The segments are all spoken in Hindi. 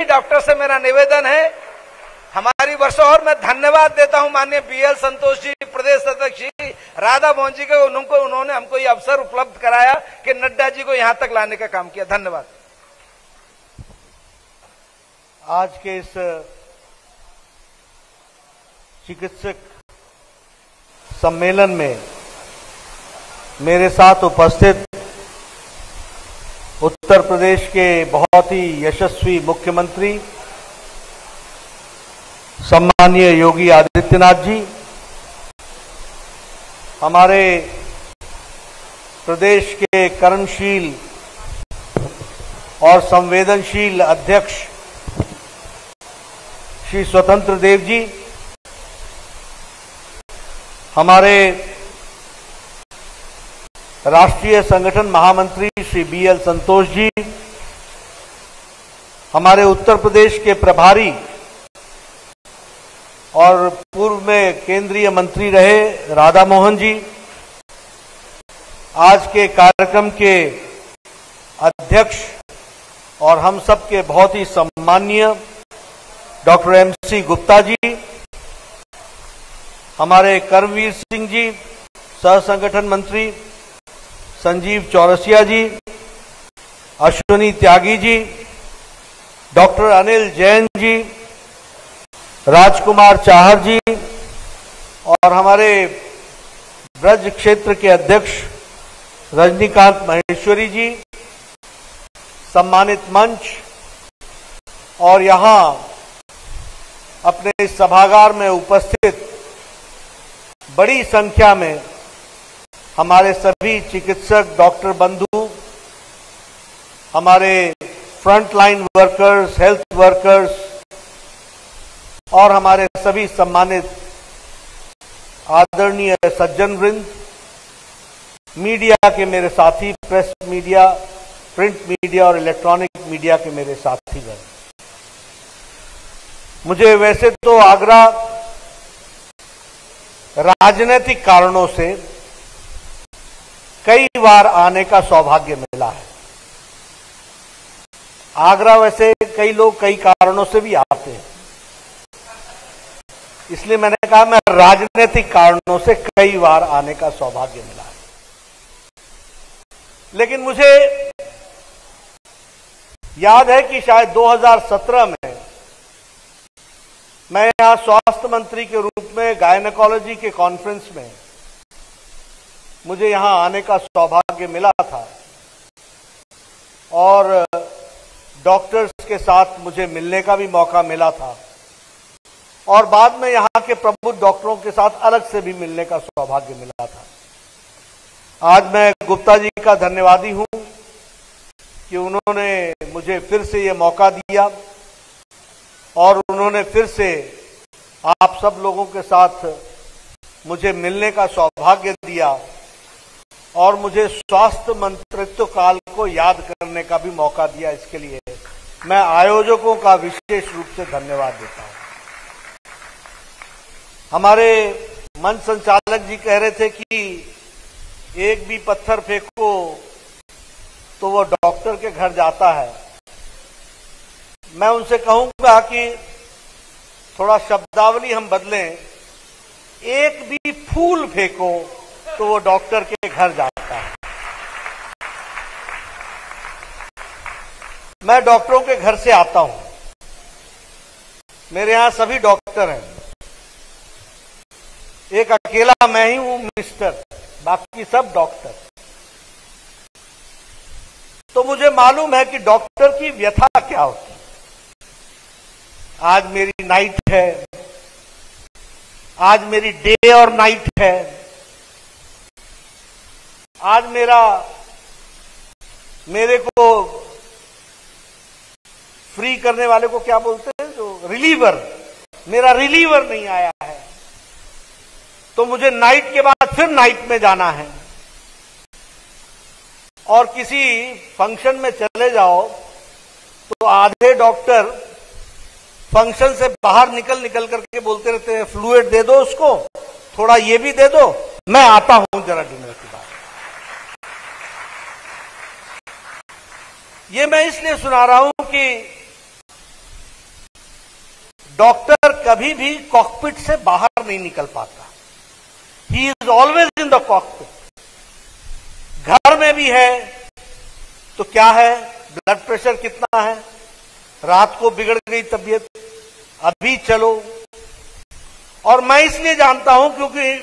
डॉक्टर से मेरा निवेदन है, हमारी वर्षों और मैं धन्यवाद देता हूं माननीय बीएल संतोष जी, प्रदेश अध्यक्ष जी, राधा मोहन जी को, उन्होंने हमको ये अवसर उपलब्ध कराया कि नड्डा जी को यहां तक लाने का काम किया। धन्यवाद। आज के इस चिकित्सक सम्मेलन में मेरे साथ उपस्थित उत्तर प्रदेश के बहुत ही यशस्वी मुख्यमंत्री सम्माननीय योगी आदित्यनाथ जी, हमारे प्रदेश के कर्मशील और संवेदनशील अध्यक्ष श्री स्वतंत्र देव जी, हमारे राष्ट्रीय संगठन महामंत्री श्री बीएल संतोष जी, हमारे उत्तर प्रदेश के प्रभारी और पूर्व में केंद्रीय मंत्री रहे राधा मोहन जी, आज के कार्यक्रम के अध्यक्ष और हम सब के बहुत ही सम्माननीय डॉक्टर एमसी गुप्ता जी, हमारे कर्मवीर सिंह जी, सह संगठन मंत्री संजीव चौरसिया जी, अश्विनी त्यागी जी, डॉक्टर अनिल जैन जी, राजकुमार चाहर जी और हमारे ब्रज क्षेत्र के अध्यक्ष रजनीकांत महेश्वरी जी, सम्मानित मंच और यहां अपने इस सभागार में उपस्थित बड़ी संख्या में हमारे सभी चिकित्सक डॉक्टर बंधु, हमारे फ्रंटलाइन वर्कर्स, हेल्थ वर्कर्स और हमारे सभी सम्मानित आदरणीय सज्जन वृंद, मीडिया के मेरे साथी, प्रेस मीडिया, प्रिंट मीडिया और इलेक्ट्रॉनिक मीडिया के मेरे साथीगण, मुझे वैसे तो आगरा राजनीतिक कारणों से कई बार आने का सौभाग्य मिला है। आगरा वैसे कई लोग कई कारणों से भी आते हैं, इसलिए मैंने कहा मैं राजनीतिक कारणों से कई बार आने का सौभाग्य मिला है। लेकिन मुझे याद है कि शायद 2017 में मैं यहां स्वास्थ्य मंत्री के रूप में गायनेकोलॉजी के कॉन्फ्रेंस में मुझे यहां आने का सौभाग्य मिला था और डॉक्टर्स के साथ मुझे मिलने का भी मौका मिला था और बाद में यहां के प्रबुद्ध डॉक्टरों के साथ अलग से भी मिलने का सौभाग्य मिला था। आज मैं गुप्ता जी का धन्यवादी हूं कि उन्होंने मुझे फिर से ये मौका दिया और उन्होंने फिर से आप सब लोगों के साथ मुझे मिलने का सौभाग्य दिया और मुझे स्वास्थ्य मंत्रित्व काल को याद करने का भी मौका दिया। इसके लिए मैं आयोजकों का विशेष रूप से धन्यवाद देता हूं। हमारे मंच संचालक जी कह रहे थे कि एक भी पत्थर फेंको तो वो डॉक्टर के घर जाता है। मैं उनसे कहूंगा कि थोड़ा शब्दावली हम बदलें, एक भी फूल फेंको तो वो डॉक्टर के घर जाता है। मैं डॉक्टरों के घर से आता हूं, मेरे यहां सभी डॉक्टर हैं, एक अकेला मैं ही हूं मिस्टर, बाकी सब डॉक्टर। तो मुझे मालूम है कि डॉक्टर की व्यथा क्या होती है। आज मेरी नाइट है, आज मेरी डे और नाइट है, आज मेरे को फ्री करने वाले को क्या बोलते हैं, जो रिलीवर, मेरा रिलीवर नहीं आया है, तो मुझे नाइट के बाद फिर नाइट में जाना है। और किसी फंक्शन में चले जाओ तो आधे डॉक्टर फंक्शन से बाहर निकल करके बोलते रहते हैं, फ्लूइड दे दो उसको, थोड़ा ये भी दे दो, मैं आता हूं जरा डिनर के बाद। ये मैं इसलिए सुना रहा हूं कि डॉक्टर कभी भी कॉकपिट से बाहर नहीं निकल पाता। He is always in the cockpit. घर में भी है तो क्या है, ब्लड प्रेशर कितना है, रात को बिगड़ गई तबीयत, अभी चलो। और मैं इसलिए जानता हूं क्योंकि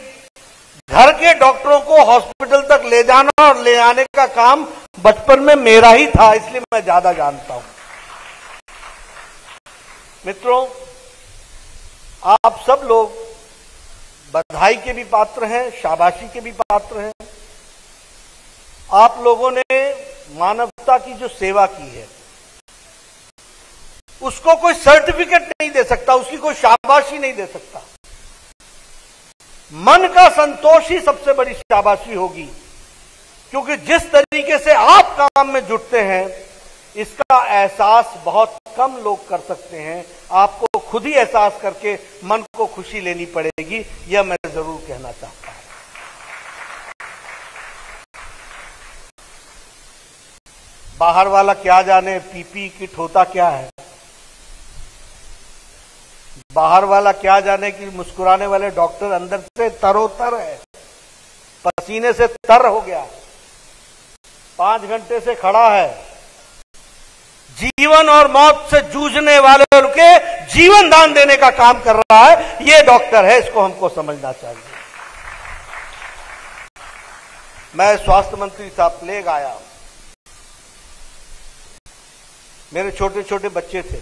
घर के डॉक्टरों को हॉस्पिटल तक ले जाना और ले आने का काम बचपन में मेरा ही था, इसलिए मैं ज्यादा जानता हूं। मित्रों, आप सब लोग बधाई के भी पात्र हैं, शाबाशी के भी पात्र हैं। आप लोगों ने मानवता की जो सेवा की है उसको कोई सर्टिफिकेट नहीं दे सकता, उसकी कोई शाबाशी नहीं दे सकता। मन का संतोष ही सबसे बड़ी शाबाशी होगी, क्योंकि जिस तरीके से आप काम में जुटते हैं इसका एहसास बहुत कम लोग कर सकते हैं। आपको खुद ही एहसास करके मन को खुशी लेनी पड़ेगी, यह मैं जरूर कहना चाहता हूं। बाहर वाला क्या जाने पीपी किट होता क्या है, बाहर वाला क्या जाने कि मुस्कुराने वाले डॉक्टर अंदर से तरोतर है, पसीने से तर हो गया, 5 घंटे से खड़ा है, जीवन और मौत से जूझने वाले के जीवन दान देने का काम कर रहा है, ये डॉक्टर है, इसको हमको समझना चाहिए। मैं स्वास्थ्य मंत्री साहब प्लेग आया, मेरे छोटे छोटे बच्चे थे,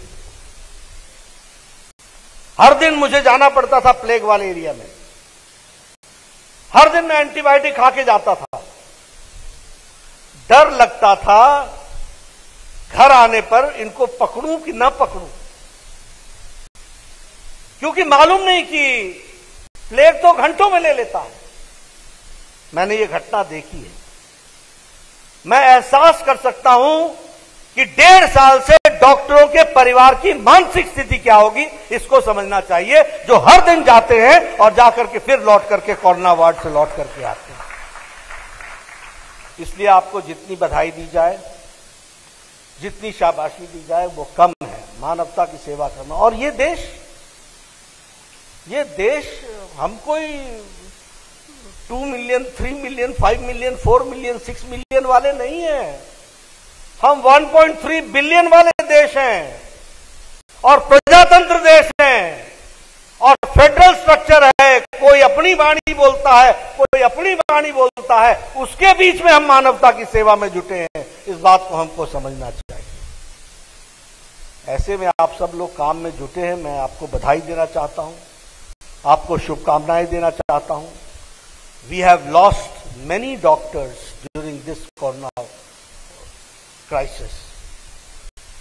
हर दिन मुझे जाना पड़ता था प्लेग वाले एरिया में, हर दिन मैं एंटीबायोटिक खा के जाता था। डर लगता था घर आने पर इनको पकड़ूं कि ना पकड़ूं, क्योंकि मालूम नहीं कि प्लेग तो घंटों में ले लेता है। मैंने ये घटना देखी है, मैं एहसास कर सकता हूं कि 1.5 साल से डॉक्टरों के परिवार की मानसिक स्थिति क्या होगी, इसको समझना चाहिए, जो हर दिन जाते हैं और जाकर के फिर लौट करके कोरोना वार्ड से लौट करके आते हैं। इसलिए आपको जितनी बधाई दी जाए, जितनी शाबाशी दी जाए वो कम है। मानवता की सेवा करना, और ये देश हम कोई 2 million, 3 million, 5 million, 4 million, 6 million वाले नहीं हैं, हम 1.3 बिलियन वाले देश हैं और प्रजातंत्र देश हैं और फेडरल स्ट्रक्चर है। कोई अपनी वाणी बोलता है, कोई अपनी वाणी बोलता है, उसके बीच में हम मानवता की सेवा में जुटे हैं। इस बात को हमको समझना चाहिए। ऐसे में आप सब लोग काम में जुटे हैं, मैं आपको बधाई देना चाहता हूं, आपको शुभकामनाएं देना चाहता हूं। We have lost many doctors during this corona crisis.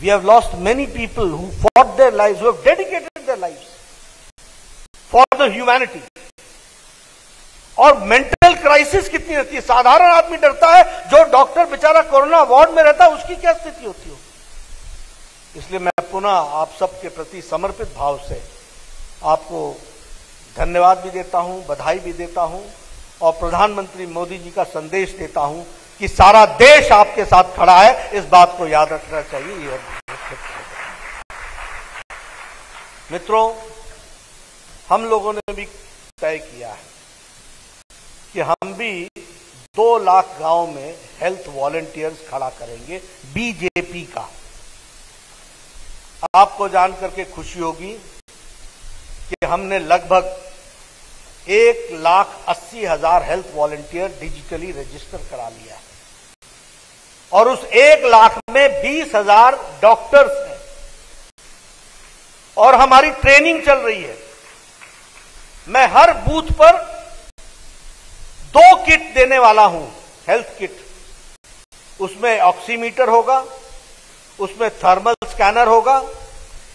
We have lost many people who fought their lives, who have dedicated their lives for the humanity. और मेंटल क्राइसिस कितनी रहती है, साधारण आदमी डरता है, जो डॉक्टर बेचारा कोरोना वार्ड में रहता है उसकी क्या स्थिति होती होगी। इसलिए मैं पुनः आप सबके प्रति समर्पित भाव से आपको धन्यवाद भी देता हूं, बधाई भी देता हूं और प्रधानमंत्री मोदी जी का संदेश देता हूं कि सारा देश आपके साथ खड़ा है, इस बात को याद रखना चाहिए। मित्रों, हम लोगों ने भी तय किया है कि हम भी 2 लाख गांव में हेल्थ वॉलंटियर्स खड़ा करेंगे, बीजेपी का। आपको जान करके खुशी होगी कि हमने लगभग 1,80,000 हेल्थ वॉलंटियर डिजिटली रजिस्टर करा लिया है और उस 1 लाख में 20,000 डॉक्टर्स हैं और हमारी ट्रेनिंग चल रही है। मैं हर बूथ पर 2 किट देने वाला हूं, हेल्थ किट। उसमें ऑक्सीमीटर होगा, उसमें थर्मल स्कैनर होगा,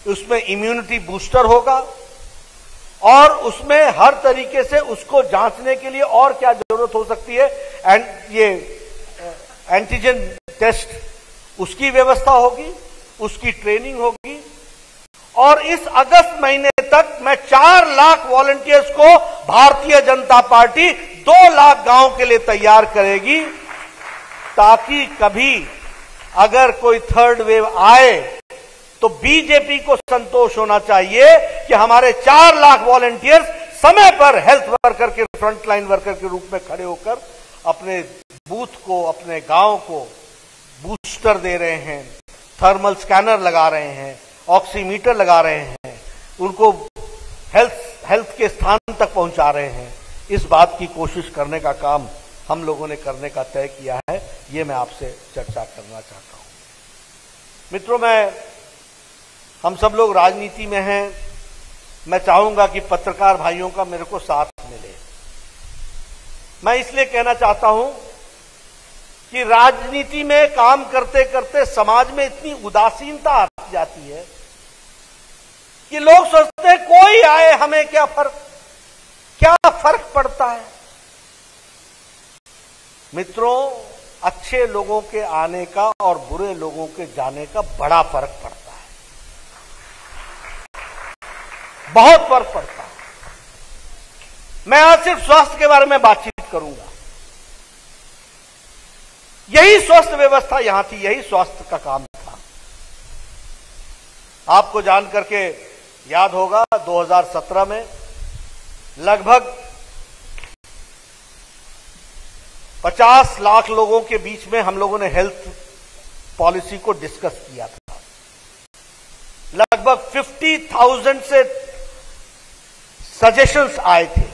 उसमें इम्यूनिटी बूस्टर होगा और उसमें हर तरीके से उसको जांचने के लिए और क्या जरूरत हो सकती है, ये एंटीजन टेस्ट, उसकी व्यवस्था होगी, उसकी ट्रेनिंग होगी। और इस अगस्त महीने तक मैं 4 लाख वॉलंटियर्स को भारतीय जनता पार्टी 2 लाख गांव के लिए तैयार करेगी, ताकि कभी अगर कोई 3rd वेव आए तो बीजेपी को संतोष होना चाहिए कि हमारे 4 लाख वॉलंटियर्स समय पर हेल्थ वर्कर के, फ्रंटलाइन वर्कर के रूप में खड़े होकर अपने बूथ को, अपने गांव को बूस्टर दे रहे हैं, थर्मल स्कैनर लगा रहे हैं, ऑक्सीमीटर लगा रहे हैं, उनको हेल्थ के स्थान तक पहुंचा रहे हैं। इस बात की कोशिश करने का काम हम लोगों ने करने का तय किया है। ये मैं आपसे चर्चा करना चाहता हूं। मित्रों, हम सब लोग राजनीति में हैं। मैं चाहूंगा कि पत्रकार भाइयों का मेरे को साथ मिले। मैं इसलिए कहना चाहता हूं कि राजनीति में काम करते करते समाज में इतनी उदासीनता आ जाती है कि लोग सोचते हैं कोई आए हमें क्या फर्क पड़ता है। मित्रों, अच्छे लोगों के आने का और बुरे लोगों के जाने का बड़ा फर्क पड़ता है, बहुत फर्क पड़ता है। मैं आज सिर्फ स्वास्थ्य के बारे में बातचीत करूंगा। यही स्वास्थ्य व्यवस्था यहां थी, यही स्वास्थ्य का काम था। आपको जान करके याद होगा 2017 में लगभग 50 लाख लोगों के बीच में हम लोगों ने हेल्थ पॉलिसी को डिस्कस किया था। लगभग 50,000 से सजेशंस आए थे।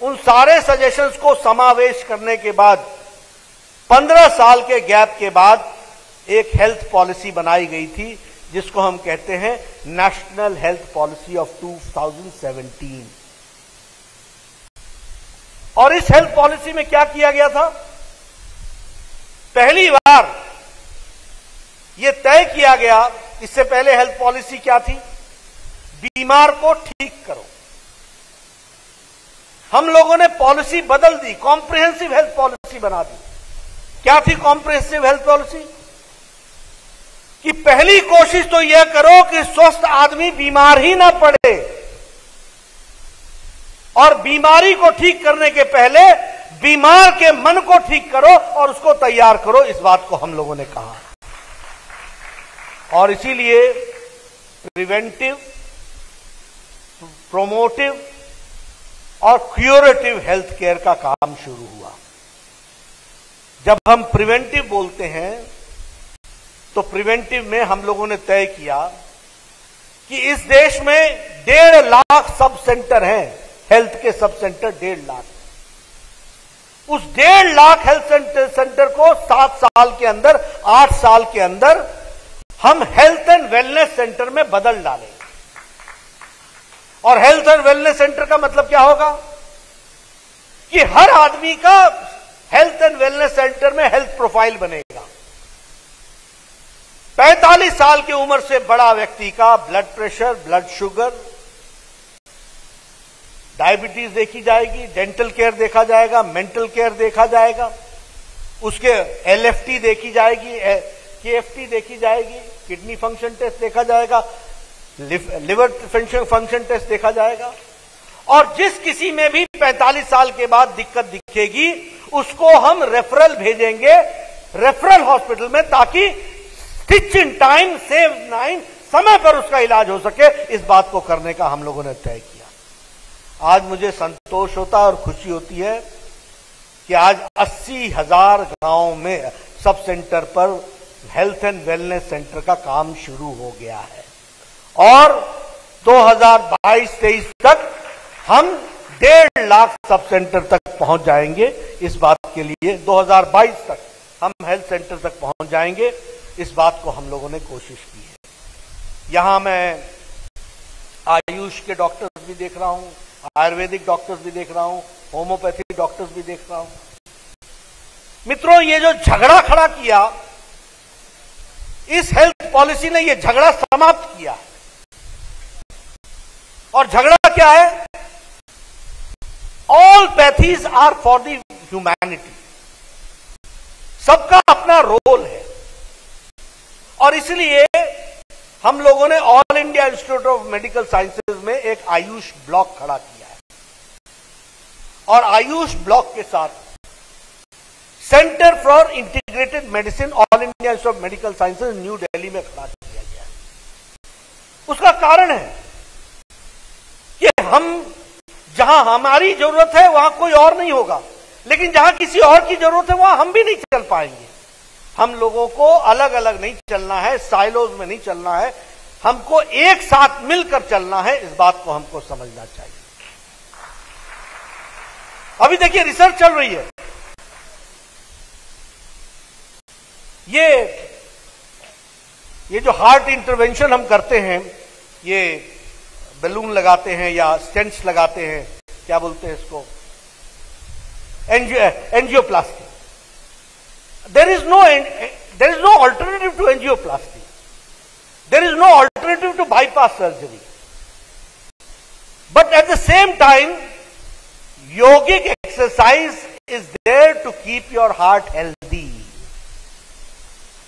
उन सारे सजेशंस को समावेश करने के बाद 15 साल के गैप के बाद एक हेल्थ पॉलिसी बनाई गई थी, जिसको हम कहते हैं नेशनल हेल्थ पॉलिसी ऑफ 2017। और इस हेल्थ पॉलिसी में क्या किया गया था? पहली बार यह तय किया गया, इससे पहले हेल्थ पॉलिसी क्या थी? बीमार को ठीक करो। हम लोगों ने पॉलिसी बदल दी, कॉम्प्रिहेंसिव हेल्थ पॉलिसी बना दी। क्या थी कॉम्प्रिहेंसिव हेल्थ पॉलिसी? कि पहली कोशिश तो यह करो कि स्वस्थ आदमी बीमार ही ना पड़े, और बीमारी को ठीक करने के पहले बीमार के मन को ठीक करो और उसको तैयार करो। इस बात को हम लोगों ने कहा, और इसीलिए प्रिवेंटिव, प्रोमोटिव और क्यूरेटिव हेल्थ केयर का काम शुरू हुआ। जब हम प्रिवेंटिव बोलते हैं तो प्रिवेंटिव में हम लोगों ने तय किया कि इस देश में 1.5 लाख सब सेंटर हैं, हेल्थ के सब सेंटर 1.5 लाख। उस 1.5 लाख हेल्थ सेंटर को 7 साल के अंदर, 8 साल के अंदर हम हेल्थ एंड वेलनेस सेंटर में बदल डालेंगे। और हेल्थ एंड वेलनेस सेंटर का मतलब क्या होगा? कि हर आदमी का हेल्थ एंड वेलनेस सेंटर में हेल्थ प्रोफाइल बनेगा। 45 साल की उम्र से बड़ा व्यक्ति का blood pressure, blood sugar, diabetes देखी जाएगी, डेंटल केयर देखा जाएगा, मेंटल केयर देखा जाएगा, उसके LFT देखी जाएगी, KFT देखी जाएगी, किडनी फंक्शन टेस्ट देखा जाएगा, लिवर फंक्शन टेस्ट देखा जाएगा। और जिस किसी में भी 45 साल के बाद दिक्कत दिखेगी, उसको हम रेफरल भेजेंगे रेफरल हॉस्पिटल में, ताकि stitch in time save nine, समय पर उसका इलाज हो सके। इस बात को करने का हम लोगों ने तय किया। आज मुझे संतोष होता है और खुशी होती है कि आज 80,000 गांवों में सब सेंटर पर हेल्थ एंड वेलनेस सेंटर का काम शुरू हो गया है, और 2022-23 तक हम 1.5 लाख सब सेंटर तक पहुंच जाएंगे। इस बात के लिए 2022 तक हम हेल्थ सेंटर तक पहुंच जाएंगे। इस बात को हम लोगों ने कोशिश की है। यहां मैं आयुष के डॉक्टर्स भी देख रहा हूं, आयुर्वेदिक डॉक्टर्स भी देख रहा हूं, होम्योपैथी डॉक्टर्स भी देख रहा हूं। मित्रों, ये जो झगड़ा खड़ा किया, इस हेल्थ पॉलिसी ने ये झगड़ा समाप्त किया। और झगड़ा क्या है? All pathies are for the humanity. सबका अपना रोल है, और इसलिए हम लोगों ने all India institute of medical sciences में एक आयुष ब्लॉक खड़ा किया है, और आयुष ब्लॉक के साथ centre for integrated medicine all India institute of medical sciences new Delhi में खड़ा किया गया है। उसका कारण है हम जहां हमारी जरूरत है वहां कोई और नहीं होगा, लेकिन जहां किसी और की जरूरत है वहां हम भी नहीं चल पाएंगे। हम लोगों को अलग अलग नहीं चलना है, साइलोज में नहीं चलना है, हमको एक साथ मिलकर चलना है। इस बात को हमको समझना चाहिए। अभी देखिए रिसर्च चल रही है, ये जो हार्ट इंटरवेंशन हम करते हैं, ये बैलून लगाते हैं या स्टेंट्स लगाते हैं, क्या बोलते हैं इसको, angioplasty. There is no alternative to angioplasty, there is no alternative to bypass surgery, but at the same time yogic exercise is there to keep your heart healthy.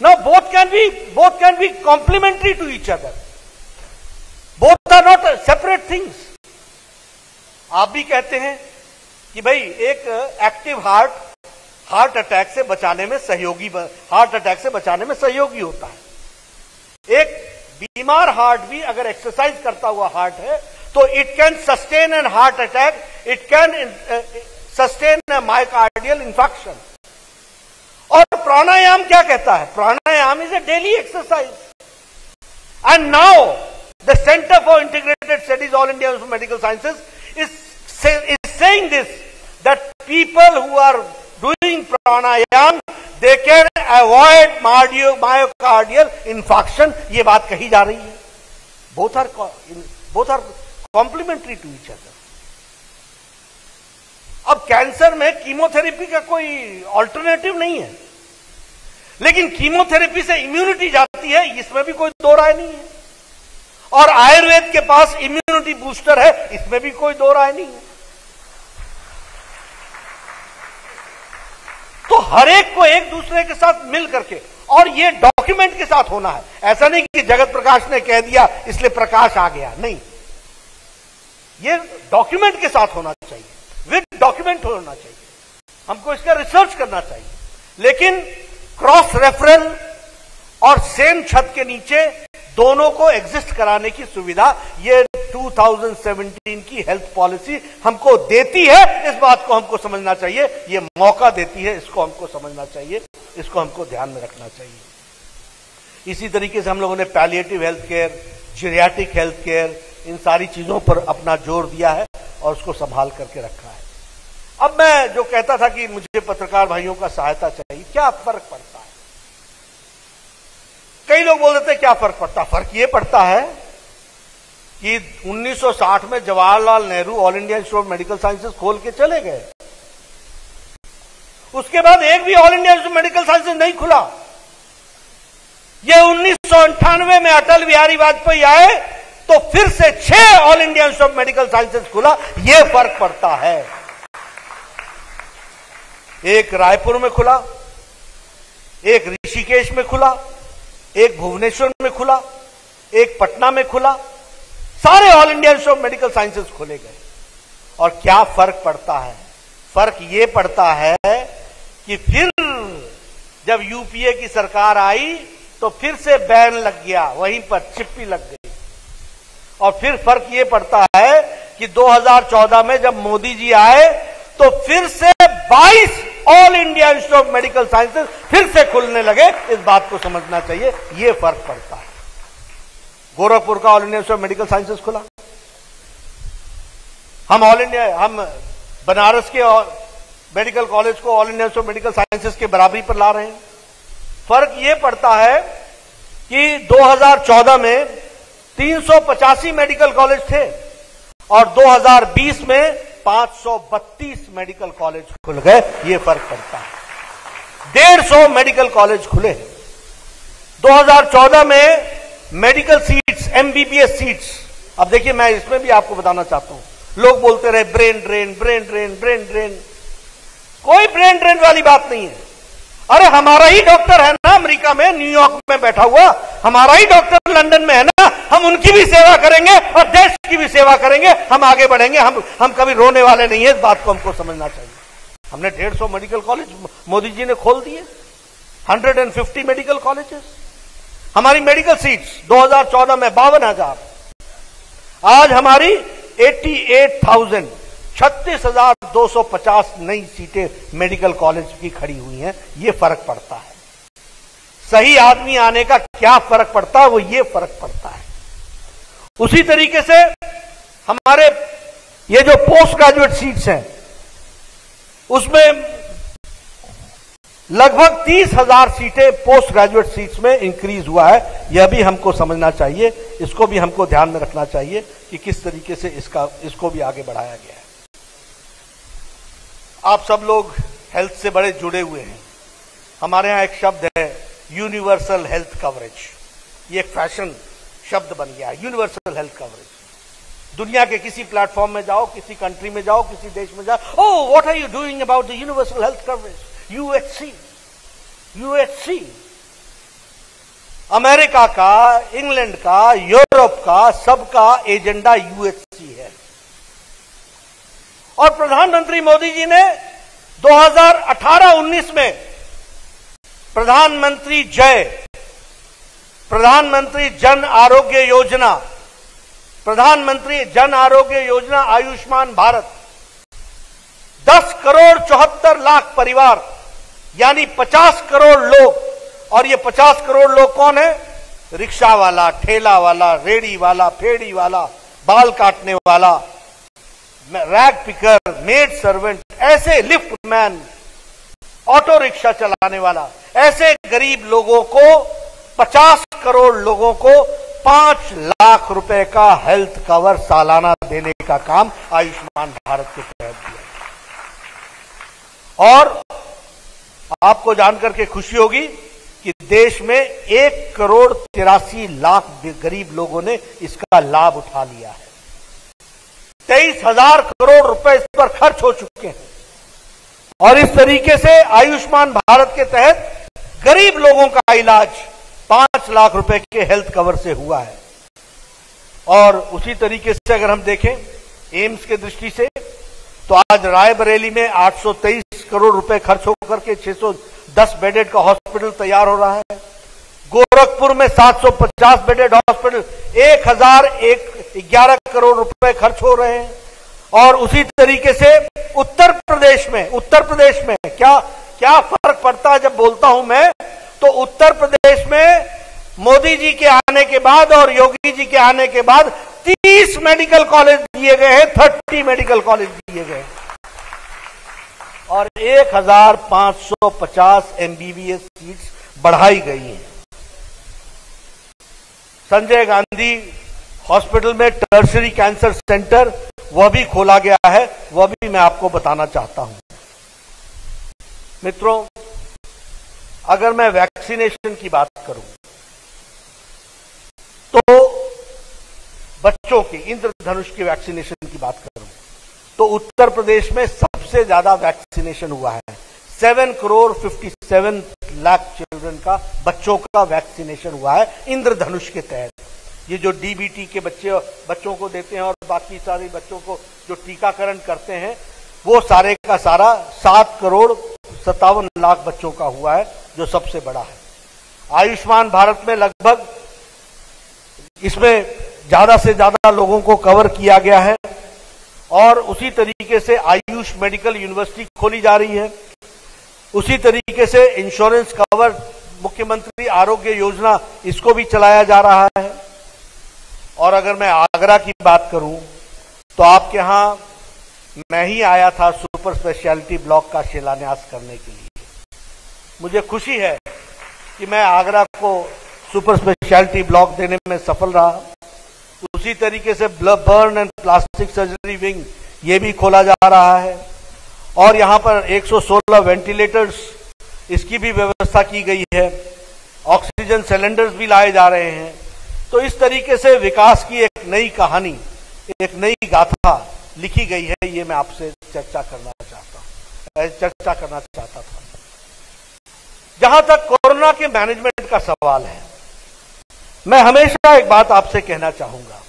Now both can be complementary to each other. Both are not separate things. आप भी कहते हैं कि भाई एक एक्टिव हार्ट अटैक से बचाने में सहयोगी होता है। एक बीमार हार्ट भी अगर एक्सरसाइज करता हुआ हार्ट है तो it can sustain an heart attack, it can sustain a myocardial infection. और प्राणायाम क्या कहता है? Pranayama is a daily exercise. And now the centre for integrated studies All India institute of medical Sciences is saying this, that people who are doing pranayama they can avoid myocardial infection. ये बात कही जा रही है। Both are complementary to each other. अब कैंसर में कीमोथेरेपी का कोई ऑल्टरनेटिव नहीं है, लेकिन कीमोथेरेपी से इम्यूनिटी जाती है, इसमें भी कोई दो राय नहीं है। और आयुर्वेद के पास इम्यूनिटी बूस्टर है, इसमें भी कोई दो राय नहीं है। तो हर एक को एक दूसरे के साथ मिल करके, और ये डॉक्यूमेंट के साथ होना है। ऐसा नहीं कि जगत प्रकाश ने कह दिया इसलिए प्रकाश आ गया, नहीं, ये डॉक्यूमेंट के साथ होना चाहिए, विद डॉक्यूमेंट होना चाहिए। हमको इसका रिसर्च करना चाहिए, लेकिन क्रॉस रेफरल और सेम छत के नीचे दोनों को एग्जिस्ट कराने की सुविधा ये 2017 की हेल्थ पॉलिसी हमको देती है। इस बात को हमको समझना चाहिए, ये मौका देती है, इसको हमको समझना चाहिए, इसको हमको ध्यान में रखना चाहिए। इसी तरीके से हम लोगों ने palliative health care, geriatric health care, इन सारी चीजों पर अपना जोर दिया है और उसको संभाल करके रखा है। अब मैं जो कहता था कि मुझे पत्रकार भाइयों का सहायता चाहिए, क्या फर्क पड़ता है? कई लोग बोल देते हैं क्या फर्क पड़ता है? फर्क ये पड़ता है कि 1960 में Jawaharlal Nehru all India institute of medical sciences खोल के चले गए। उसके बाद एक भी all India institute of medical sciences नहीं खुला। ये 1998 में अटल बिहारी वाजपेयी आए तो फिर से 6 all India institute of medical sciences खुला। यह फर्क पड़ता है। एक रायपुर में खुला, एक ऋषिकेश में खुला, एक भुवनेश्वर में खुला, एक पटना में खुला, सारे all India institute of medical sciences खोले गए। और क्या फर्क पड़ता है? फर्क यह पड़ता है कि फिर जब यूपीए की सरकार आई तो फिर से बैन लग गया, वहीं पर चिप्पी लग गई। और फिर फर्क यह पड़ता है कि 2014 में जब मोदी जी आए तो फिर से 22 all India institute of medical sciences फिर से खुलने लगे। इस बात को समझना चाहिए, यह फर्क पड़ता है। गोरखपुर का all India institute of medical sciences खुला, हम बनारस के मेडिकल कॉलेज को all India institute of medical sciences के बराबरी पर ला रहे हैं। फर्क यह पड़ता है कि 2014 में 385 मेडिकल कॉलेज थे और 2020 में 532 मेडिकल कॉलेज खुल गए। यह फर्क पड़ता है। 150 मेडिकल कॉलेज खुले। 2014 में मेडिकल सीट्स, एमबीबीएस सीट्स, अब देखिए मैं इसमें भी आपको बताना चाहता हूं। लोग बोलते रहे brain drain, brain drain, brain drain. कोई ब्रेन ड्रेन वाली बात नहीं है। अरे हमारा ही डॉक्टर है ना अमेरिका में, न्यूयॉर्क में बैठा हुआ, हमारा ही डॉक्टर लंदन में है ना, हम उनकी भी सेवा करेंगे और देश की भी सेवा करेंगे, हम आगे बढ़ेंगे। हम कभी रोने वाले नहीं है। इस बात को हमको समझना चाहिए। हमने 150 मेडिकल कॉलेज मोदी जी ने खोल दिए, 150 मेडिकल कॉलेजेस। हमारी मेडिकल सीट्स 2014 में 52,000, आज हमारी 36,250 नई सीटें मेडिकल कॉलेज की खड़ी हुई हैं। ये फर्क पड़ता है। सही आदमी आने का क्या फर्क पड़ता है, वो ये फर्क पड़ता है। उसी तरीके से हमारे ये जो पोस्ट ग्रेजुएट सीट्स हैं, उसमें लगभग 30,000 सीटें पोस्ट ग्रेजुएट सीट्स में इंक्रीज हुआ है। यह भी हमको समझना चाहिए, इसको भी हमको ध्यान में रखना चाहिए कि किस तरीके से इसको भी आगे बढ़ाया गया है। आप सब लोग हेल्थ से बड़े जुड़े हुए हैं। हमारे यहां एक शब्द है यूनिवर्सल हेल्थ कवरेज। ये एक फैशन शब्द बन गया है, यूनिवर्सल हेल्थ कवरेज। दुनिया के किसी प्लेटफॉर्म में जाओ, किसी कंट्री में जाओ, किसी देश में जाओ, oh what are you doing about the universal health coverage, UHC. America का, इंग्लैंड का, यूरोप का, सबका एजेंडा यूएचसी है। और प्रधानमंत्री मोदी जी ने 2018-19 में प्रधानमंत्री जन आरोग्य योजना, प्रधानमंत्री जन आरोग्य योजना, आयुष्मान भारत, 10 करोड़ 74 लाख परिवार यानी 50 करोड़ लोग। और ये 50 करोड़ लोग कौन है? रिक्शा वाला, ठेला वाला, रेड़ी वाला, फेड़ी वाला, बाल काटने वाला, रैग पिकर, मेड सर्वेंट, ऐसे लिफ्ट मैन, ऑटो रिक्शा चलाने वाला, ऐसे गरीब लोगों को, 50 करोड़ लोगों को 5 लाख रुपए का हेल्थ कवर सालाना देने का काम आयुष्मान भारत के तहत दिया। और आपको जानकर के खुशी होगी कि देश में 1,83,00,000 गरीब लोगों ने इसका लाभ उठा लिया है। 23,000 करोड़ रुपए इस पर खर्च हो चुके हैं। और इस तरीके से आयुष्मान भारत के तहत गरीब लोगों का इलाज 5 लाख रुपए के हेल्थ कवर से हुआ है। और उसी तरीके से अगर हम देखें एम्स के दृष्टि से, तो आज रायबरेली में 823 करोड़ रुपए खर्च होकर के 610 बेडेड का हॉस्पिटल तैयार हो रहा है। गोरखपुर में 750 बेडेड हॉस्पिटल, 1,011 करोड़ रुपए खर्च हो रहे हैं। और उसी तरीके से उत्तर प्रदेश में क्या फर्क पड़ता है जब बोलता हूं मैं, तो उत्तर प्रदेश में मोदी जी के आने के बाद और योगी जी के आने के बाद 30 मेडिकल कॉलेज दिए गए हैं, 30 मेडिकल कॉलेज दिए गए और 1,550 एमबीबीएस सीट्स बढ़ाई गई हैं। संजय गांधी हॉस्पिटल में टर्शरी कैंसर सेंटर वह भी खोला गया है, वह भी मैं आपको बताना चाहता हूं। मित्रों, अगर मैं वैक्सीनेशन की बात करूं तो बच्चों की इंद्रधनुष की वैक्सीनेशन की बात करूं तो उत्तर प्रदेश में सबसे ज्यादा वैक्सीनेशन हुआ है। 7,57,00,000 चिल्ड्रन का, बच्चों का वैक्सीनेशन हुआ है इंद्रधनुष के तहत। ये जो डीबीटी के बच्चों को देते हैं और बाकी सारे बच्चों को जो टीकाकरण करते हैं, वो सारे का सारा 7,57,00,000 बच्चों का हुआ है, जो सबसे बड़ा है। आयुष्मान भारत में लगभग इसमें ज्यादा से ज्यादा लोगों को कवर किया गया है। और उसी तरीके से आयुष मेडिकल यूनिवर्सिटी खोली जा रही है। उसी तरीके से इंश्योरेंस कवर, मुख्यमंत्री आरोग्य योजना, इसको भी चलाया जा रहा है। और अगर मैं आगरा की बात करूं तो आपके यहां मैं ही आया था सुपर स्पेशलिटी ब्लॉक का शिलान्यास करने के लिए। मुझे खुशी है कि मैं आगरा को सुपर स्पेशलिटी ब्लॉक देने में सफल रहा। उसी तरीके से burn and plastic surgery wing ये भी खोला जा रहा है। और यहां पर 116 वेंटिलेटर्स, इसकी भी व्यवस्था की गई है। ऑक्सीजन सिलेंडर्स भी लाए जा रहे हैं। तो इस तरीके से विकास की एक नई कहानी, एक नई गाथा लिखी गई है। ये मैं आपसे चर्चा करना चाहता था। जहां तक कोरोना के मैनेजमेंट का सवाल है, मैं हमेशा एक बात आपसे कहना चाहूंगा।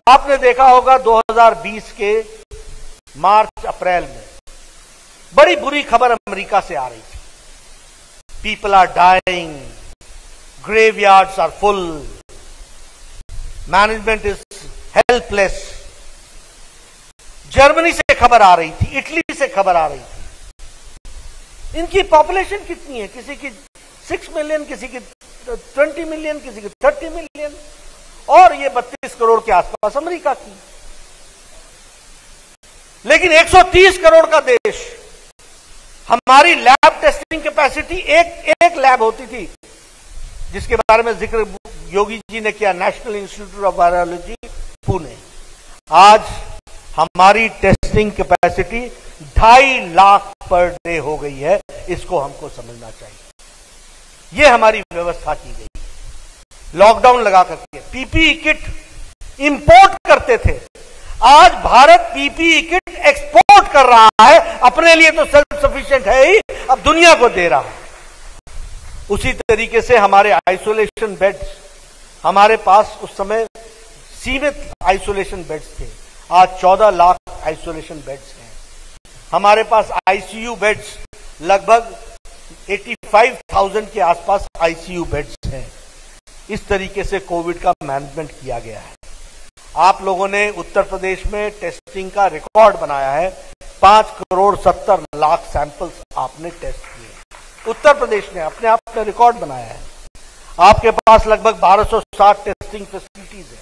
आपने देखा होगा 2020 के मार्च अप्रैल में बड़ी बुरी खबर अमेरिका से आ रही थी। People are dying, graveyards are full, management is helpless. Germany से खबर आ रही थी, इटली से खबर आ रही थी। इनकी पॉपुलेशन कितनी है? किसी की 6 मिलियन, किसी की 20 मिलियन, किसी की 30 मिलियन, और ये 32 करोड़ के आसपास अमेरिका की। लेकिन 130 करोड़ का देश, हमारी लैब टेस्टिंग कैपेसिटी एक लैब होती थी जिसके बारे में जिक्र योगी जी ने किया, national institute of virology Pune. आज हमारी testing capacity 2.5 lakh per day हो गई है। इसको हमको समझना चाहिए। यह हमारी व्यवस्था की गई। लॉकडाउन लगा करके पीपीई किट इंपोर्ट करते थे, आज भारत पीपीई किट एक्सपोर्ट कर रहा है। अपने लिए तो सेल्फ सफिशिएंट है ही, अब दुनिया को दे रहा है। उसी तरीके से हमारे आइसोलेशन बेड्स, हमारे पास उस समय सीमित आइसोलेशन बेड्स थे, आज 14 लाख आइसोलेशन बेड्स हैं। हमारे पास आईसीयू बेड्स लगभग 85,000 के आसपास आईसीयू बेड्स हैं। इस तरीके से कोविड का मैनेजमेंट किया गया है। आप लोगों ने उत्तर प्रदेश में टेस्टिंग का रिकॉर्ड बनाया है। 5,70,00,000 सैंपल्स आपने टेस्ट किए। उत्तर प्रदेश ने अपने आप में रिकॉर्ड बनाया है। आपके पास लगभग 1260 टेस्टिंग फैसिलिटीज है।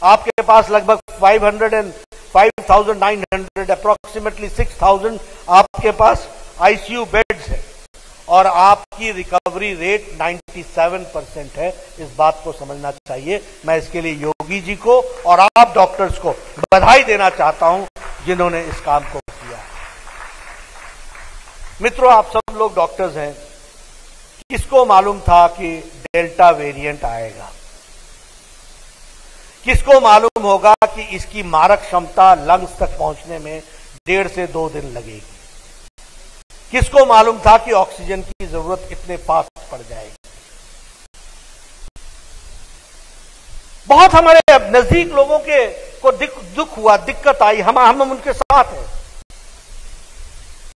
आपके पास लगभग 5,900 अप्रोक्सीमेटली 6,000 आपके पास आईसीयू बेड्स है, और आपकी रिकवरी रेट 97% है। इस बात को समझना चाहिए। मैं इसके लिए योगी जी को और आप डॉक्टर्स को बधाई देना चाहता हूं जिन्होंने इस काम को किया। मित्रों, आप सब लोग डॉक्टर्स हैं। किसको मालूम था कि डेल्टा वेरिएंट आएगा? किसको मालूम होगा कि इसकी मारक क्षमता लंग्स तक पहुंचने में 1.5 से 2 दिन लगेगी? किसको मालूम था कि ऑक्सीजन की जरूरत इतने फास्ट पड़ जाएगी? बहुत हमारे नजदीक लोगों को दुख हुआ, दिक्कत आई, हम उनके साथ हैं।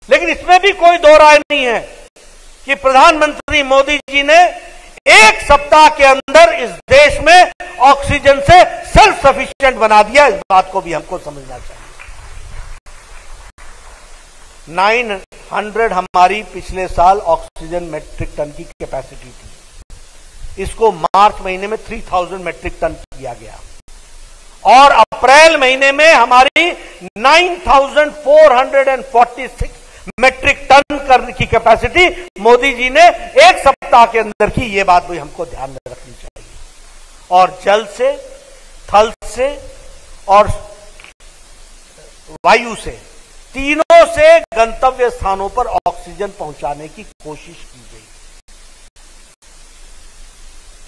लेकिन इसमें भी कोई दो राय नहीं है कि प्रधानमंत्री मोदी जी ने 1 सप्ताह के अंदर इस देश में ऑक्सीजन से सेल्फ सफिशिएंट बना दिया। इस बात को भी हमको समझना चाहिए। 900 हमारी पिछले साल ऑक्सीजन मेट्रिक टन की कैपेसिटी थी। इसको मार्च महीने में 3000 मेट्रिक टन किया गया, और अप्रैल महीने में हमारी 9446 मेट्रिक टन करने की कैपेसिटी मोदी जी ने 1 सप्ताह के अंदर की। यह बात भी हमको ध्यान में रखनी चाहिए। और जल से, थल से और वायु से, तीनों से गंतव्य स्थानों पर ऑक्सीजन पहुंचाने की कोशिश की गई।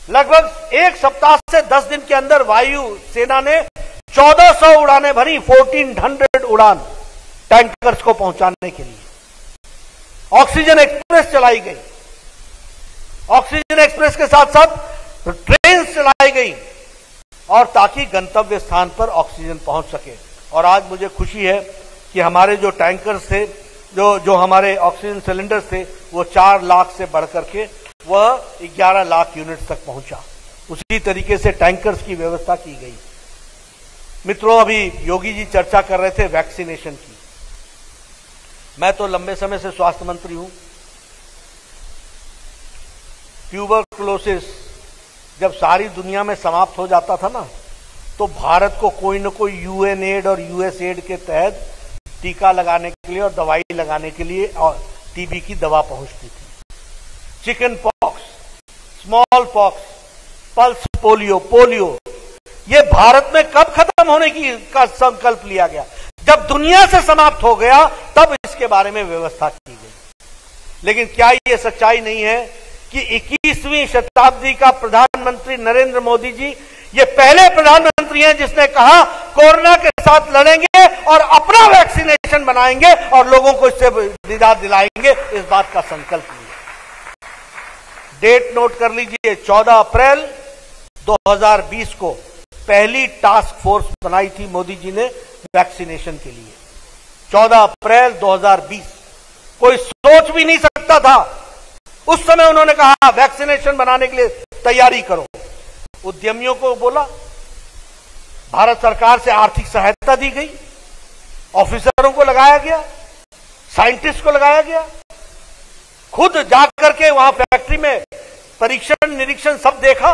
लगभग 1 सप्ताह से 10 दिन के अंदर वायु सेना ने 1400 उड़ानें भरी, 1400 उड़ान टैंकर्स को पहुंचाने के लिए। ऑक्सीजन एक्सप्रेस चलाई गई। ऑक्सीजन एक्सप्रेस के साथ साथ ट्रेन चलाई गई, और ताकि गंतव्य स्थान पर ऑक्सीजन पहुंच सके। और आज मुझे खुशी है कि हमारे जो टैंकर्स थे, जो हमारे ऑक्सीजन सिलेंडर्स थे, वो 4 लाख से बढ़कर के वह 11 लाख यूनिट तक पहुंचा। उसी तरीके से टैंकर्स की व्यवस्था की गई। मित्रों, अभी योगी जी चर्चा कर रहे थे वैक्सीनेशन की। मैं तो लंबे समय से स्वास्थ्य मंत्री हूं। ट्यूबरकुलोसिस जब सारी दुनिया में समाप्त हो जाता था ना, तो भारत को कोई न कोई यूएनएड और यूएसएड के तहत टीका लगाने के लिए और दवाई लगाने के लिए और टीबी की दवा पहुंचती थी। Chicken pox, small pox, pulse polio, ये भारत में कब खत्म होने का संकल्प लिया गया? जब दुनिया से समाप्त हो गया, तब इसके बारे में व्यवस्था की गई। लेकिन क्या ये सच्चाई नहीं है कि 21वीं शताब्दी का प्रधानमंत्री नरेंद्र मोदी जी ये पहले प्रधानमंत्री हैं जिसने कहा कोरोना के साथ लड़ेंगे और अपना वैक्सीनेशन बनाएंगे और लोगों को इससे निजात दिलाएंगे। इस बात का संकल्प लिया। डेट नोट कर लीजिए, 14 अप्रैल 2020 को पहली टास्क फोर्स बनाई थी मोदी जी ने वैक्सीनेशन के लिए। 14 अप्रैल 2020, कोई सोच भी नहीं सकता था। उस समय उन्होंने कहा वैक्सीनेशन बनाने के लिए तैयारी करो। उद्यमियों को बोला, भारत सरकार से आर्थिक सहायता दी गई, ऑफिसरों को लगाया गया, साइंटिस्ट को लगाया गया, खुद जाकर के वहां फैक्ट्री में परीक्षण निरीक्षण सब देखा,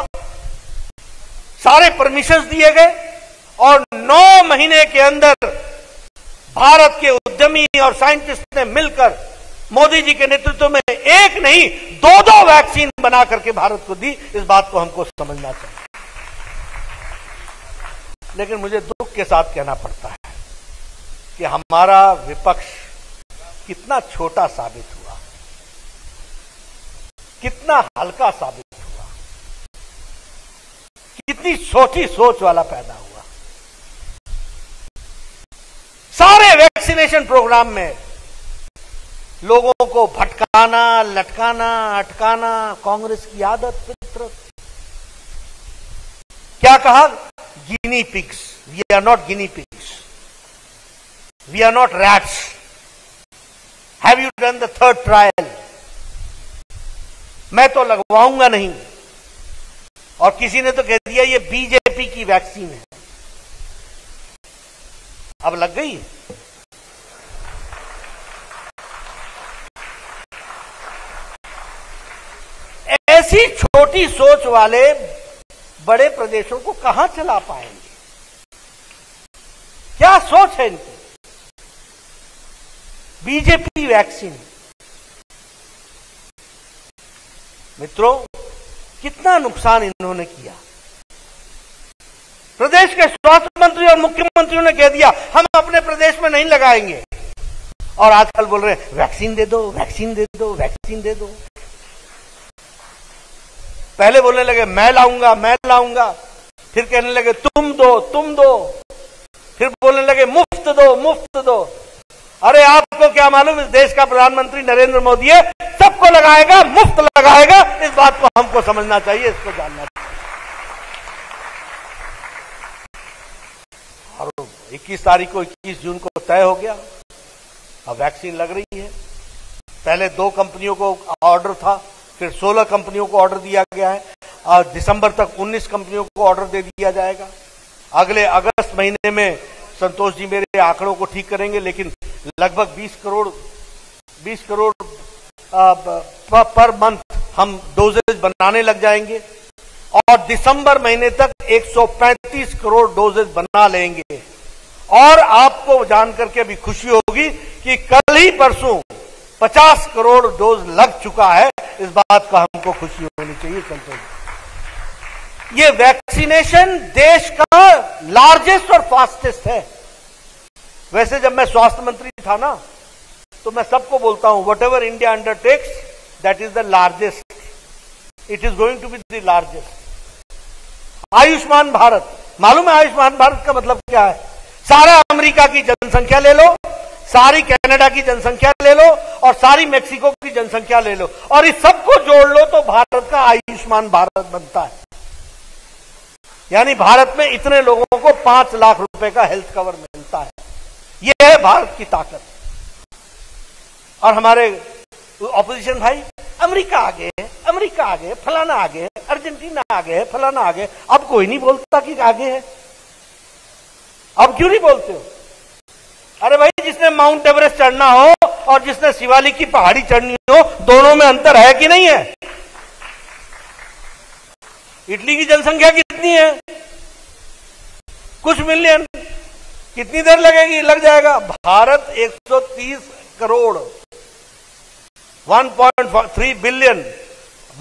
सारे परमिशंस दिए गए और 9 महीने के अंदर भारत के उद्यमी और साइंटिस्ट ने मिलकर मोदी जी के नेतृत्व में एक नहीं 2-2 वैक्सीन बना करके भारत को दी। इस बात को हमको समझना चाहिए। लेकिन मुझे दुख के साथ कहना पड़ता है कि हमारा विपक्ष कितना छोटा साबित हुआ, कितना हल्का साबित हुआ, कितनी छोटी सोच वाला पैदा हुआ। सारे वैक्सीनेशन प्रोग्राम में लोगों को भटकाना, लटकाना, अटकाना कांग्रेस की आदत, फितरत। क्या कहा? Guinea pigs. We are not guinea pigs, we are not rats. Have you done the 3rd trial? मैं तो लगवाऊंगा नहीं। और किसी ने तो कह दिया ये बीजेपी की वैक्सीन है। अब लग गई। ऐसी छोटी सोच वाले बड़े प्रदेशों को कहां चला पाएंगे? क्या सोच है इनकी? BJP vaccine. मित्रों, कितना नुकसान इन्होंने किया। प्रदेश के स्वास्थ्य मंत्री और मुख्यमंत्रियों ने कह दिया हम अपने प्रदेश में नहीं लगाएंगे, और आजकल बोल रहे हैं वैक्सीन दे दो, वैक्सीन दे दो, वैक्सीन दे दो। पहले बोलने लगे मैं लाऊंगा, मैं लाऊंगा, फिर कहने लगे तुम दो, तुम दो, फिर बोलने लगे मुफ्त दो, मुफ्त दो। अरे आपको क्या मालूम, इस देश का प्रधानमंत्री नरेंद्र मोदी है, सबको लगाएगा, मुफ्त लगाएगा। इस बात को हमको समझना चाहिए, इसको जानना चाहिए। और 21 तारीख को 21 जून को तय हो गया, अब वैक्सीन लग रही है। पहले 2 कंपनियों को ऑर्डर था, फिर 16 कंपनियों को ऑर्डर दिया गया है, और दिसंबर तक 19 कंपनियों को ऑर्डर दे दिया जाएगा। अगले अगस्त महीने में संतोष जी मेरे आंकड़ों को ठीक करेंगे, लेकिन लगभग 20 करोड़ पर मंथ हम डोजेज बनाने लग जाएंगे, और दिसंबर महीने तक 135 करोड़ डोजेज बना लेंगे। और आपको जानकर के भी खुशी होगी कि कल ही परसों 50 करोड़ डोज लग चुका है। इस बात का हमको खुशी होनी चाहिए। संतोष, ये वैक्सीनेशन देश का लार्जेस्ट और फास्टेस्ट है। वैसे जब मैं स्वास्थ्य मंत्री था ना, तो मैं सबको बोलता हूं whatever India undertakes that is the largest, it is going to be the largest. Ayushman Bharat, मालूम है आयुष्मान भारत का मतलब क्या है? सारा अमेरिका की जनसंख्या ले लो, सारी कनाडा की जनसंख्या ले लो, और सारी मेक्सिको की जनसंख्या ले लो, और इस सबको जोड़ लो तो भारत का आयुष्मान भारत बनता है। यानी भारत में इतने लोगों को 5 लाख रुपए का हेल्थ कवर मिलता है। यह है भारत की ताकत। और हमारे ऑपोजिशन भाई अमेरिका आगे है, अमेरिका आगे है, फलाना आगे है, अर्जेंटीना आगे है, फलाना आगे है। अब कोई नहीं बोलता कि आगे है। अब क्यों नहीं बोलते हो? अरे भाई, जिसने माउंट एवरेस्ट चढ़ना हो और जिसने शिवालिक की पहाड़ी चढ़नी हो, दोनों में अंतर है कि नहीं है? इटली की जनसंख्या कितनी है? कुछ मिलियन। कितनी देर लगेगी? लग जाएगा। Bharat 130 crore, 1.3 billion.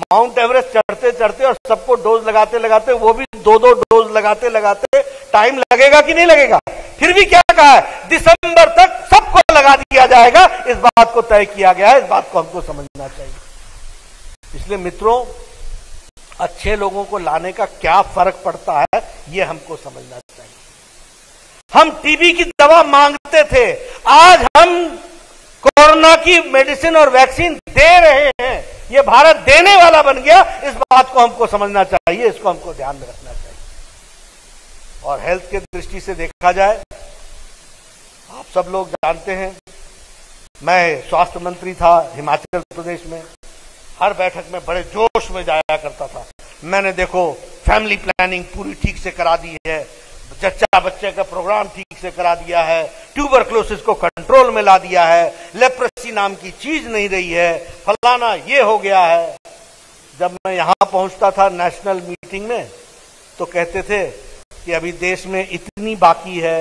Mount Everest चढ़ते चढ़ते और सबको डोज लगाते लगाते, वो भी 2-2 डोज लगाते लगाते टाइम लगेगा कि नहीं लगेगा? फिर भी क्या कहा है, दिसंबर तक सबको लगा दिया जाएगा। इस बात को तय किया गया है। इस बात को हमको समझना चाहिए। इसलिए मित्रों, अच्छे लोगों को लाने का क्या फर्क पड़ता है, यह हमको समझना चाहिए। हम टीबी की दवा मांगते थे, आज हम कोरोना की मेडिसिन और वैक्सीन दे रहे हैं। ये भारत देने वाला बन गया। इस बात को हमको समझना चाहिए, इसको हमको ध्यान में रखना चाहिए। और हेल्थ के दृष्टि से देखा जाए, आप सब लोग जानते हैं, मैं स्वास्थ्य मंत्री था हिमाचल प्रदेश में। हर बैठक में बड़े जोश में जाया करता था। मैंने देखो फैमिली प्लानिंग पूरी ठीक से करा दी है, जच्चा बच्चे का प्रोग्राम ठीक से करा दिया है, ट्यूबरक्लोसिस को कंट्रोल में ला दिया है, लेप्रेसी नाम की चीज नहीं रही है, फलाना ये हो गया है। जब मैं यहां पहुंचता था नेशनल मीटिंग में तो कहते थे कि अभी देश में इतनी बाकी है,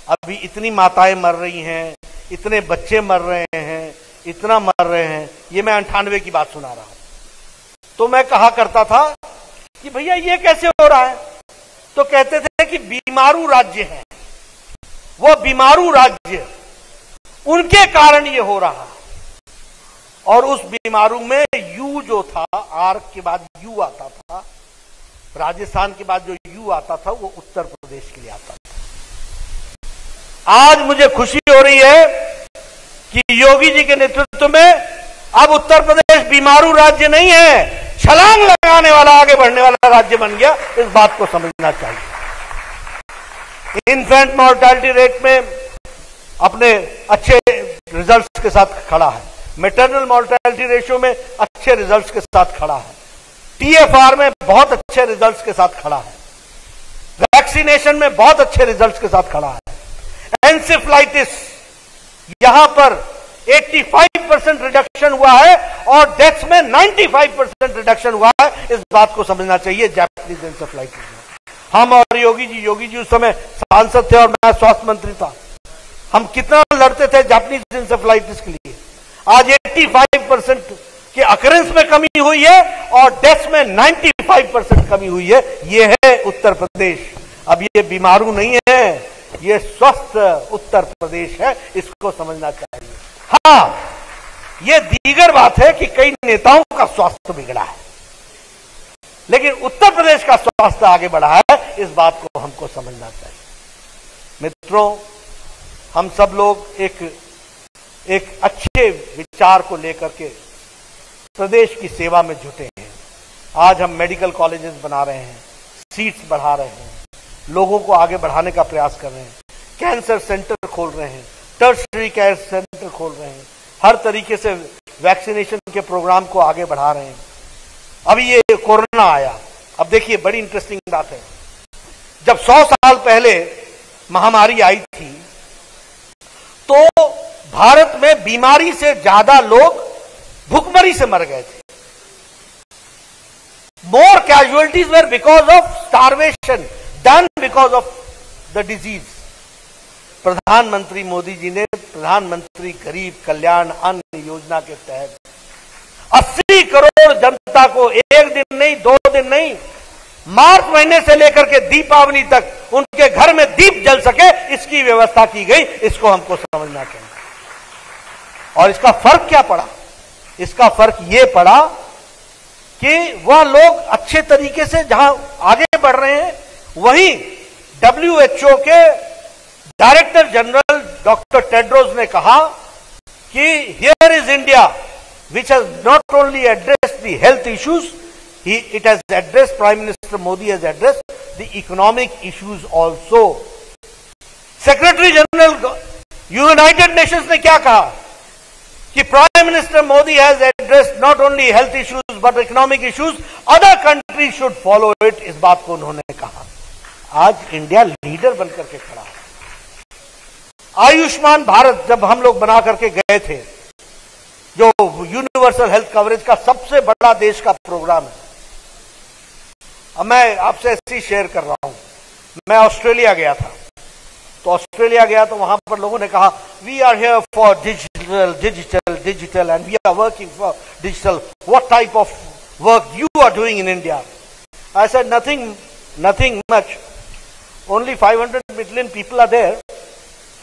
अभी इतनी माताएं मर रही हैं, इतने बच्चे मर रहे हैं, इतना मर रहे हैं। ये मैं 98 की बात सुना रहा हूं। तो मैं कहा करता था कि भैया ये कैसे हो रहा है? तो कहते थे कि बीमारू राज्य है, वो बीमारू राज्य, उनके कारण ये हो रहा। और उस बीमारू में यू जो था, आर के बाद यू आता था, राजस्थान के बाद जो यू आता था वो उत्तर प्रदेश के लिए आता था। आज मुझे खुशी हो रही है कि योगी जी के नेतृत्व में अब उत्तर प्रदेश बीमारू राज्य नहीं है, छलांग लगाने वाला, आगे बढ़ने वाला राज्य बन गया। इस बात को समझना चाहिए। इन्फेंट मॉर्टेलिटी रेट में अपने अच्छे रिजल्ट्स के साथ खड़ा है, मैटरनल मॉर्टेलिटी रेशियो में अच्छे रिजल्ट्स के साथ खड़ा है, टीएफआर में बहुत अच्छे रिजल्ट्स के साथ खड़ा है, वैक्सीनेशन में बहुत अच्छे रिजल्ट्स के साथ खड़ा है, एन्सेफ्लाइटिस यहां पर 85% रिडक्शन हुआ है और डेथ्स में 95% रिडक्शन हुआ है। इस बात को समझना चाहिए जापानीज एन्सेफ्लाइटिस में। हम और योगी जी उस समय सांसद थे और मैं स्वास्थ्य मंत्री था। हम कितना लड़ते थे जापानीज एन्सेफ्लाइटिस के लिए। आज 85% के अकरेंस में कमी हुई है और डेथ्स में 95% कमी हुई है। ये है उत्तर प्रदेश। अब ये बीमारू नहीं है, ये स्वस्थ उत्तर प्रदेश है, इसको समझना चाहिए। हाँ, ये दीगर बात है कि कई नेताओं का स्वास्थ्य बिगड़ा है, लेकिन उत्तर प्रदेश का स्वास्थ्य आगे बढ़ा है, इस बात को हमको समझना चाहिए। मित्रों, हम सब लोग एक अच्छे विचार को लेकर के प्रदेश की सेवा में जुटे हैं। आज हम मेडिकल कॉलेजेस बना रहे हैं, सीट्स बढ़ा रहे हैं, लोगों को आगे बढ़ाने का प्रयास कर रहे हैं, कैंसर सेंटर खोल रहे हैं, टर्शरी केयर सेंटर खोल रहे हैं, हर तरीके से वैक्सीनेशन के प्रोग्राम को आगे बढ़ा रहे हैं। अभी ये कोरोना आया, अब देखिए बड़ी इंटरेस्टिंग बात है। जब 100 साल पहले महामारी आई थी तो भारत में बीमारी से ज्यादा लोग भूखमरी से मर गए थे। More casualties were because of starvation done because of the disease। प्रधानमंत्री मोदी जी ने प्रधानमंत्री गरीब कल्याण अन्न योजना के तहत 80 करोड़ जनता को एक दिन नहीं, 2 दिन नहीं, मार्च महीने से लेकर के दीपावली तक उनके घर में दीप जल सके, इसकी व्यवस्था की गई। इसको हमको समझना चाहिए। और इसका फर्क क्या पड़ा? इसका फर्क यह पड़ा कि वह लोग अच्छे तरीके से जहां आगे बढ़ रहे हैं, वहीं WHO के डायरेक्टर जनरल डॉक्टर टेड्रोस ने कहा कि here is India which has not only addressed the health issues, it has addressed, prime minister Modi has addressed the economic issues also. Secretary general United Nations ने क्या कहा कि prime minister Modi has addressed not only health issues but economic issues, other countries should follow it. इस बात को उन्होंने कहा। आज इंडिया लीडर बनकर के खड़ा है। आयुष्मान भारत जब हम लोग बना करके गए थे, जो यूनिवर्सल हेल्थ कवरेज का सबसे बड़ा देश का प्रोग्राम है। अब मैं आपसे ऐसे ही शेयर कर रहा हूं, मैं ऑस्ट्रेलिया गया था, तो ऑस्ट्रेलिया गया तो वहां पर लोगों ने कहा we are here for digital and we are working for digital, what type of work you are doing in India? I said nothing much. Only 500 million people are there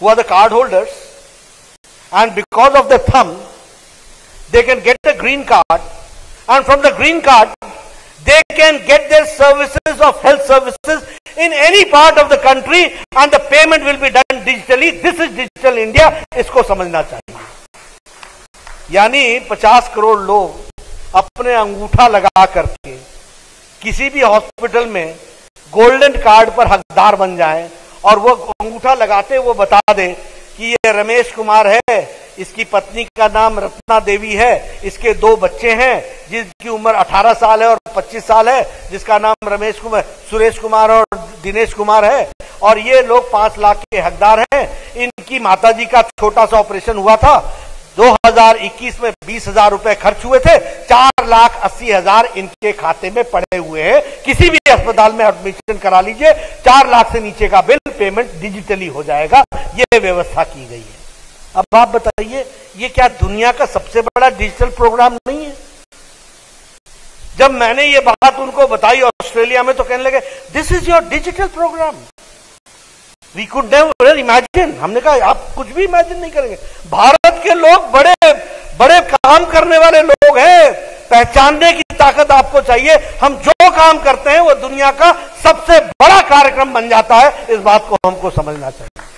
who are the card holders, and because of the thumb they can get a green card, and from the green card they can get their services of health services in any part of the country and the payment will be done digitally. This is digital India. इसको समझना चाहिए। यानी 50 करोड़ लोग अपने अंगूठा लगा करके किसी भी हॉस्पिटल में गोल्डन कार्ड पर हकदार बन जाएं और वो अंगूठा लगाते वो बता दे कि कि ये रमेश कुमार है, इसकी पत्नी का नाम रत्ना देवी है, इसके 2 बच्चे हैं जिनकी उम्र 18 साल है और 25 साल है, जिसका नाम सुरेश कुमार और दिनेश कुमार है, और ये लोग 5 लाख के हकदार हैं। इनकी माताजी का छोटा सा ऑपरेशन हुआ था, 2021 में 20,000 रुपए खर्च हुए थे, 4,80,000 इनके खाते में पड़े हुए हैं। किसी भी अस्पताल में एडमिशन करा लीजिए, 4 लाख से नीचे का बिल पेमेंट डिजिटली हो जाएगा, यह व्यवस्था की गई है। अब आप बताइए, ये क्या दुनिया का सबसे बड़ा डिजिटल प्रोग्राम नहीं है? जब मैंने ये बात उनको बताई ऑस्ट्रेलिया में, तो कहने लगे this is your digital programme, we could never imagine. हमने कहा आप कुछ भी इमेजिन नहीं करेंगे। भारत के लोग बड़े बड़े काम करने वाले लोग हैं, पहचानने की ताकत आपको चाहिए। हम जो काम करते हैं वो दुनिया का सबसे बड़ा कार्यक्रम बन जाता है, इस बात को हमको समझना चाहिए।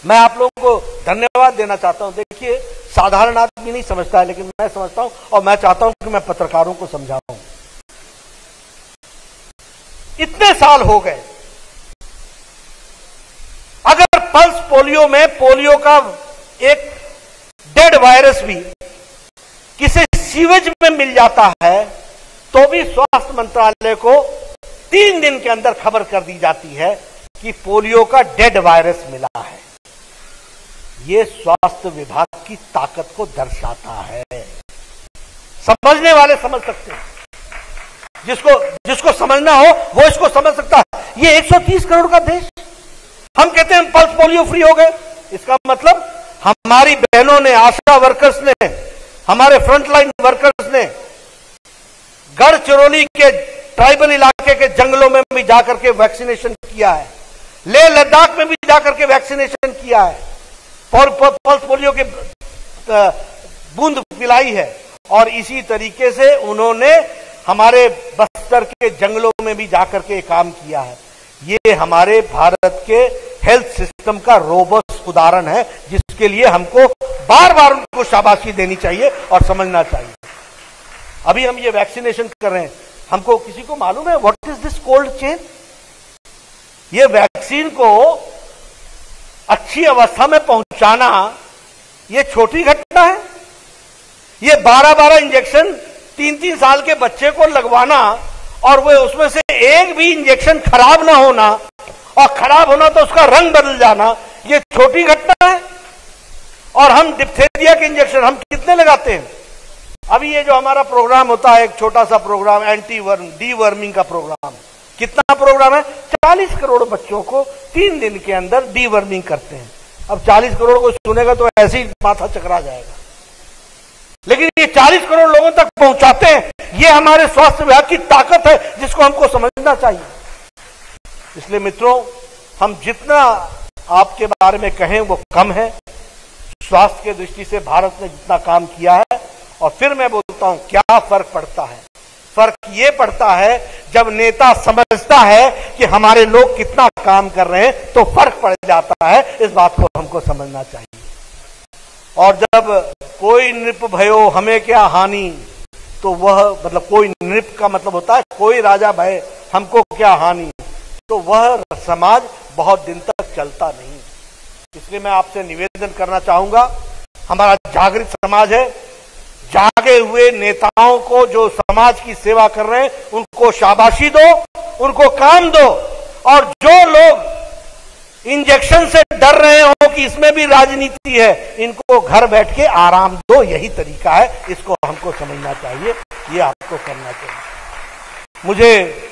मैं आप लोगों को धन्यवाद देना चाहता हूं। देखिए, साधारण आदमी नहीं समझता है, लेकिन मैं समझता हूं और मैं चाहता हूं कि मैं पत्रकारों को समझाऊं। इतने साल हो गए, अगर पल्स पोलियो में पोलियो का एक डेड वायरस भी किसी सीवेज में मिल जाता है, तो भी स्वास्थ्य मंत्रालय को 3 दिन के अंदर खबर कर दी जाती है कि पोलियो का डेड वायरस मिला है। यह स्वास्थ्य विभाग की ताकत को दर्शाता है। समझने वाले समझ सकते हैं, जिसको समझना हो वो इसको समझ सकता है। ये 130 करोड़ का देश, हम कहते हैं हम पल्स पोलियो फ्री हो गए, इसका मतलब हमारी बहनों ने, आशा वर्कर्स ने, हमारे फ्रंटलाइन वर्कर्स ने गढ़चिरौली के ट्राइबल इलाके के जंगलों में भी जाकर के वैक्सीनेशन किया है, लेह लद्दाख में भी जाकर के वैक्सीनेशन किया है, पल्स पोलियो के बूंद पिलाई है, और इसी तरीके से उन्होंने हमारे बस्तर के जंगलों में भी जाकर के काम किया है। ये हमारे भारत के हेल्थ सिस्टम का रोबस्ट उदाहरण है, जिसके लिए हमको बार बार उनको शाबाशी देनी चाहिए और समझना चाहिए। अभी हम ये वैक्सीनेशन कर रहे हैं, हमको किसी को मालूम है what is this cold chain? ये वैक्सीन को अच्छी अवस्था में पहुंचाना ये छोटी घटना है। ये 12-12 इंजेक्शन 3-3 साल के बच्चे को लगवाना, और वो उसमें से एक भी इंजेक्शन खराब ना होना, और खराब होना तो उसका रंग बदल जाना, ये छोटी घटना है। और हम डिप्थेरिया के इंजेक्शन हम कितने लगाते हैं? अभी ये जो हमारा प्रोग्राम होता है, एक छोटा सा प्रोग्राम, डीवर्मिंग का प्रोग्राम, कितना प्रोग्राम है? 40 करोड़ बच्चों को 3 दिन के अंदर डीवर्मिंग करते हैं। अब 40 करोड़ को सुनेगा तो ऐसे ही माथा चकरा जाएगा, लेकिन ये 40 करोड़ लोगों तक पहुंचाते हैं। ये हमारे स्वास्थ्य विभाग की ताकत है, जिसको हमको समझना चाहिए। इसलिए मित्रों, हम जितना आपके बारे में कहें वो कम है। स्वास्थ्य के दृष्टि से भारत ने जितना काम किया है, और फिर मैं बोलता हूं क्या फर्क पड़ता है? फर्क ये पड़ता है जब नेता समझता है कि हमारे लोग कितना काम कर रहे हैं, तो फर्क पड़ जाता है। इस बात को हमको समझना चाहिए। और जब कोई नृप भयो हमें क्या हानि, तो वह मतलब कोई नृप का मतलब होता है कोई राजा भय हमको क्या हानि, तो वह समाज बहुत दिन तक चलता नहीं। इसलिए मैं आपसे निवेदन करना चाहूंगा, हमारा जागृत समाज है, जागे हुए नेताओं को जो समाज की सेवा कर रहे हैं उनको शाबाशी दो, उनको काम दो, और जो लोग इंजेक्शन से डर रहे हो कि इसमें भी राजनीति है, इनको घर बैठ के आराम दो। यही तरीका है, इसको हमको समझना चाहिए, ये आपको करना चाहिए।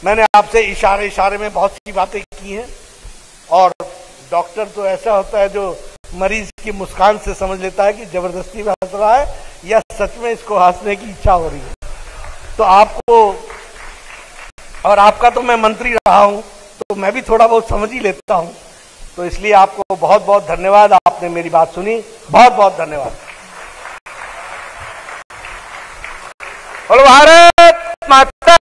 मैंने आपसे इशारे में बहुत सी बातें की हैं, और डॉक्टर तो ऐसा होता है जो मरीज की मुस्कान से समझ लेता है कि जबरदस्ती में हंस रहा है या सच में इसको हंसने की इच्छा हो रही है। तो आपको, और आपका तो मैं मंत्री रहा हूं, तो मैं भी थोड़ा बहुत समझ ही लेता हूं। तो इसलिए आपको बहुत बहुत धन्यवाद, आपने मेरी बात सुनी, बहुत बहुत धन्यवाद। बोलो भारत माता